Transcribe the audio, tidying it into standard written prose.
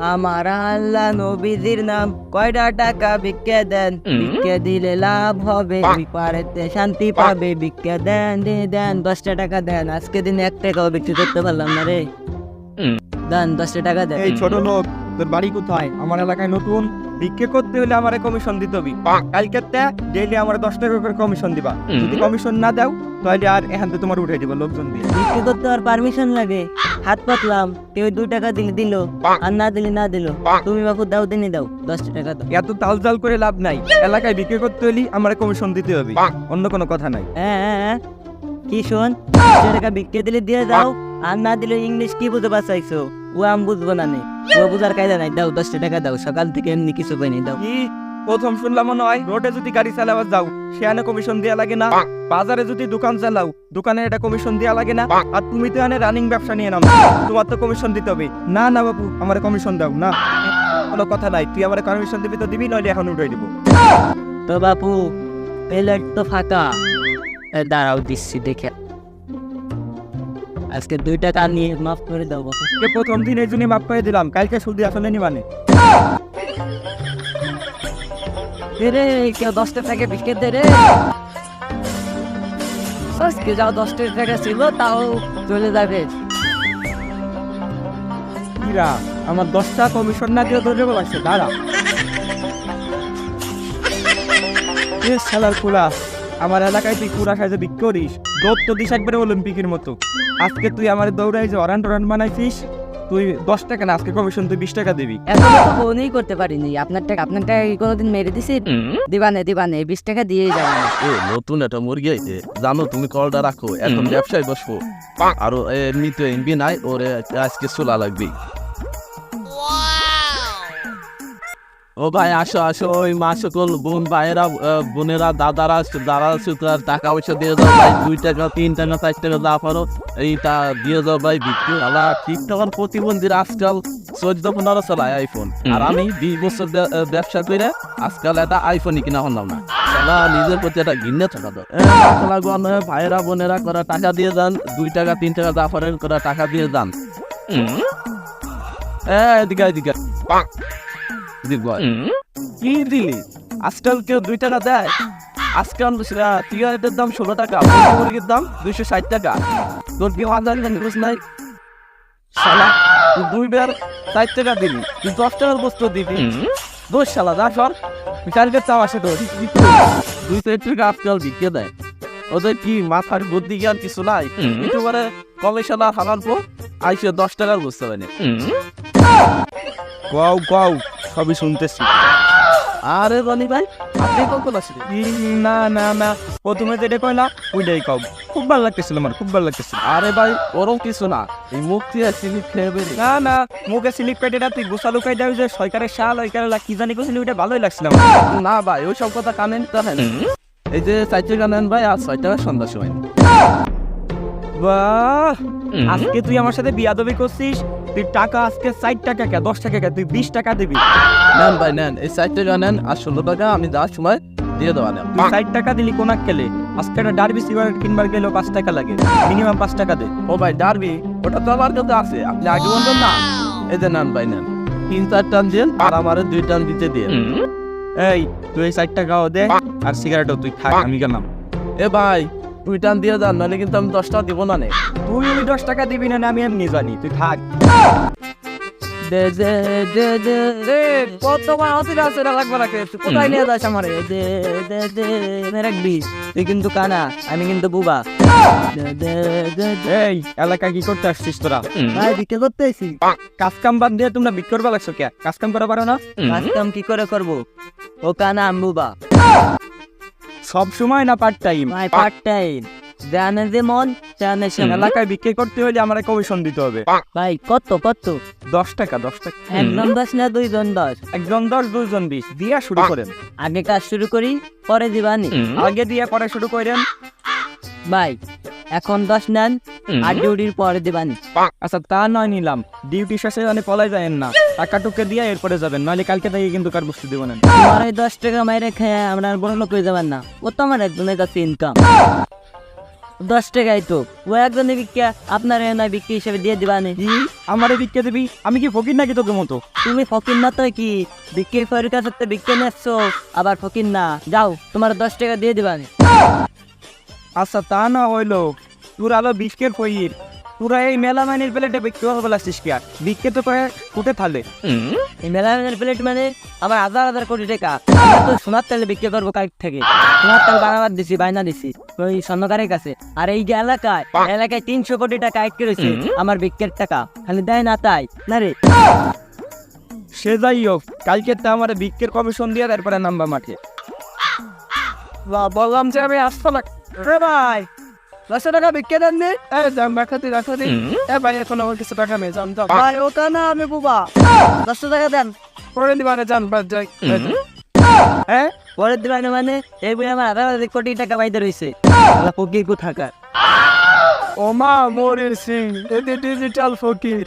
আমার আল্লাহ নবীজির নাম, কয়টা টাকা ভিক্ষা দেন, ভিক্ষা দিলে লাভ হবে, ওই পারেতে শান্তি পাবে, ভিক্ষা দেন দেন 10টা টাকা দেন, আজকে দিনে 1 টাকাও বিক্রি করতে পারলাম না রে, দেন 10টা টাকা দেন। এই ছোট লোক, তোর বাড়ি কোথায়? আমার এলাকায় নতুন, ভিক্ষে করতে হলে আমারে কমিশন দিতে হবে। কালকে ডেইলি আমার 10 টাকা করে কমিশন দিবা। যদি কমিশন না দাও তাহলে আর এখান থেকে তোমার উঠে দিব লোকজন দিয়ে। বিক্রি করতে আর পারমিশন লাগে? হাত পাতলাম, কেউ 2 টাকা দিলে দিল, আর না দিলে না দিল, তুমি বাপু দাও দিনই দাও 10টা টাকা দাও। এত তালজাল করে লাভ নাই, এলাকায় বিক্রি করতে হলে আমার কমিশন দিতে হবে, অন্য কোনো কথা নাই। হ্যাঁ কি শোন, 10টা টাকা বিক্রি দিলে দিয়ে দাও, আর না দিলে ইংলিশ কি বুঝে বাঁচাইছো ও আমি বুঝবো না নে, ও বুঝার কায়দা নাই, দাও 10টা টাকা দাও, সকাল থেকে এমনি কিছু পাইনি, দাও। কি প্রথম শুনলাম মনে হয়, রোডে যদি গাড়ি চালাবার যাও সেখানে কমিশন দেওয়া লাগে না, বাজারে যদি দোকান চালাও দোকানে এটা কমিশন দেওয়া লাগে না, আর তুমি তো এখানে রানিং ব্যবসা নিয়ে নাও, তোমার তো কমিশন দিতে হবে। না না বাবু, আমার কমিশন দাও না, কোনো কথা নাই, তুই আমার কমিশন দিবি তো দিবি, নইলে এখন উঠাই দিব। তো বাপু প্লেট তো ফাঁকা, দাঁড়াও দিচ্ছি দেখে, আজকে 2 টাকা নিয়ে মাফ করে দাও বাপু। প্রথম দিন এই জন্য মাফ করে দিলাম, কালকে সুদি আসলে নি মানে। রে কেউ 10টা টাকা বিস্কিট দে রে, আজকে যাও 10টা টাকা ছিল তাও চলে যাবে। কিরা আমার 10টা কমিশন না দিয়ে ধরে বলাচ্ছে, দাঁড়া শালার খোলা, আমার এলাকায় তুই পুরা সাইজে বিক্রি করিস, দৌড় তো দিস একবারে অলিম্পিকের মতো। আজকে তুই আমার দৌড়াই যে অরান টরান বানাইছিস, তুই 10 টাকা না, আজকে কমিশন তুই 20 টাকা দিবি। এখন তো ফোনই করতে পারিনি, আপনার টাকা কোনোদিন মেরে দিছি? দিবানে 20 টাকা দিয়েই যাবো। নতুন একটা মুরগি আইছে, জানো তুমি কলটা রাখো, এখন ব্যবসায় বসবো, আর এমনিতে এমবি নাই, ওরে আজকে চুলা লাগবে। ও ভাই আসো আসো, ওই মা সকল বোন ভাইয়েরা বোনেরা দাদারা দাদা সুতার টাকা পয়সা দিয়ে যাও ভাই, 2 টাকা 3 টাকা 4 টাকা যা পারো এইটা দিয়ে যাও ভাই, বিক্রি আলা ঠিক টাকার প্রতিবন্ধীর আজকাল 14-15 চালায় আইফোন, আর আমি 20 বছর ব্যবসা করে আজকাল একটা আইফোনই কিনা হলাম না, সালা নিজের প্রতি একটা ঘৃণা থাকা তো। ভাইয়েরা বোনেরা করা টাকা দিয়ে যান, 2 টাকা 3 টাকা যা পারেন করা টাকা দিয়ে যান। এদিকে এদিকে কি দিলি? আজকাল কেউ 2 টাকা দেয়? আজকাল সিগারেটের দাম 16 টাকা, মুরগির দাম 260 টাকা, তোর কি হাজার নাই? শালা 2 বার 4 টাকা দিবি, তুই 10 টাকার বস্তু দিবি, দোষ শালা যা সর, কালকে চাও আসে তোর 2 টাকা আজকাল বিক্রি দেয়, ওদের কি মাথার বুদ্ধি জ্ঞান কিছু নাই? একটু মানে কমিশন আর হারার পর আইসে 10 টাকার বুঝতে পারেনি। কও কও, সবই শুনতেছি। আরে রনি ভাই আপনি কখন আসলেন? না না না, প্রথমে যেটা কইলা ওইটাই কও, খুব ভালো লাগতেছিল, আমার খুব ভালো লাগতেছিল। আরে ভাই ওরম কিছু না, এই মুখ দিয়ে স্লিপ খেয়ে বেরি। না না, মুখে স্লিপ কেটেটা তুই গোসালু কাই দাও যে সরকারের শাল ওইকারে কি জানি কইছিলি, ওইটা ভালোই লাগছিল আমার। না ভাই ওই সব কথা কানেন তাহেন, এই যে 4 টাকা নেন ভাই, আর 6 টাকা সন্ধ্যার সময়। বাহ, আজকে তুই আমার সাথে বিয়াদবি করছিস, তুই টাকা আজকে 4 টাকা কে 10 টাকা কে তুই 20 টাকা দিবি। নেন ভাই নেন, এই 4 টাকা নেন, আর 16 টাকা আমি যাওয়ার সময় দিয়ে দেওয়া নেন। তুই 4 টাকা দিলি কোন কেলে? আজকে একটা ডারবি সিগারেট কিনবার গেলেও 5 টাকা লাগে, মিনিমাম 5 টাকা দে। ও ভাই ডারবি ওটা তো আমার কাছে আছে, আপনি আগে বলবেন না। এই যে নেন ভাই নেন, 3-4 টান দিন, আর আমারে 2 টান দিতে দিয়ে। এই তুই 4 টাকাও দে, আর সিগারেটও তুই থাক, আমি গেলাম। এ ভাই 2 টান দিয়ে যান, নাহলে কিন্তু আমি 10 টাকা দিব না নে। তুই ওই 10 টাকা দিবি না, আমি এমনি জানি, তুই থাক। দে দে দে দে দে, কত বার অতিরা সেরা লাগবে না, তুই কোথায় নিয়ে যাস আমারে? দে দে দে রাখবি, তুই কিন্তু কানা, আমি কিন্তু বুবা। দে দে দে দে। এই এলাকায় কি করতে আসছিস তোরা? ভাই বিক্রি করতে আইছি। কাজ কাম বাদ দিয়ে তোমরা বিক্রি করবা লাগছো কে? কাজ কাম করা পারো না? কাজ কাম কি করে করবো? ও কানা আমি বুবা। সব সময় না পার্ট টাইম? ভাই পার্ট টাইম, জানে যে মন জানে সে। এলাকায় বিক্রি করতে হলে আমার কমিশন দিতে হবে। ভাই কত কত? 10 টাকা 10 টাকা। একজন 10 না 2 জন 10? একজন 10 2 জন 20 দিয়া শুরু করেন। আগে কাজ শুরু করি পরে দিবানি। আগে দিয়া পরে শুরু করেন। ভাই এখন 10 নেন, আর ডিউটির পরে দিবানি। আচ্ছা তা নয় নিলাম, ডিউটি শেষে জানি পলাই যায়েন না, টাকা টুকে দিয়ে এরপরে যাবেন, নইলে কালকে থেকে কিন্তু কার বস্তু দিব না। তোমার এই 10 টাকা মাইরে খেয়ে আমরা বড় লোক হয়ে যাবেন না, ও তো আমার একজনের কাছে ইনকাম। 10 টাকাই তো ও একজনে বিক্রিয়া আপনার না বিক্রি হিসেবে দিয়ে দিবানে। কি আমারে বিক্কে দিবি? আমি কি ফকির নাকি তোকে মতো? তুমি ফকির না তো কি বিক্রির ফের কাছে তো বিক্রি নিচ্ছ আবার ফকির না। যাও তোমার 10 টাকা দিয়ে দিবানে। আচ্ছা তা না হইলো, তোর আলো বিস্কের ফইর, তোরা এই মেলা মাইনের প্লেটে বিক্রি হবে বলাছিস কি আর? বিক্কে তো কয়ে ফুটে থালে। এই মেলামেনের প্লেট মানে আমার হাজার হাজার কোটি টাকা। আমরা তো সোনার তেলে বিক্রি করবো কাইট থেকে। সোনার তেল বানাবার দিছি, বায়না দিছি ওই স্বর্ণকারের কাছে। আর এই যে এলাকায় 300 কোটি টাকা আইট করেছে আমার বিক্রির টাকা, খালি দেয় না তাই না রে। সে যাই হোক, কালকে তো আমার বিক্কের কমিশন দিয়ে তারপরে নামবা মাঠে। বললাম যে আমি আসতে না রে ভাই, 10 টাকা বিক্কে দেন নি? যাম রাখাতে ভাই, এখন আমার কিছু টাকা নেই, যান যান ভাই ওটা না আমি বুবা, 10 টাকা দেন। পরে দিবানে, যান বাদ যাই। হ্যাঁ পরের দিন মানে এই বই আমার হাজার হাজার কোটি টাকা পাইতে রয়েছে ফকির কোথাকার। ও মা মরে সিং, এতে ডিজিটাল ফকির।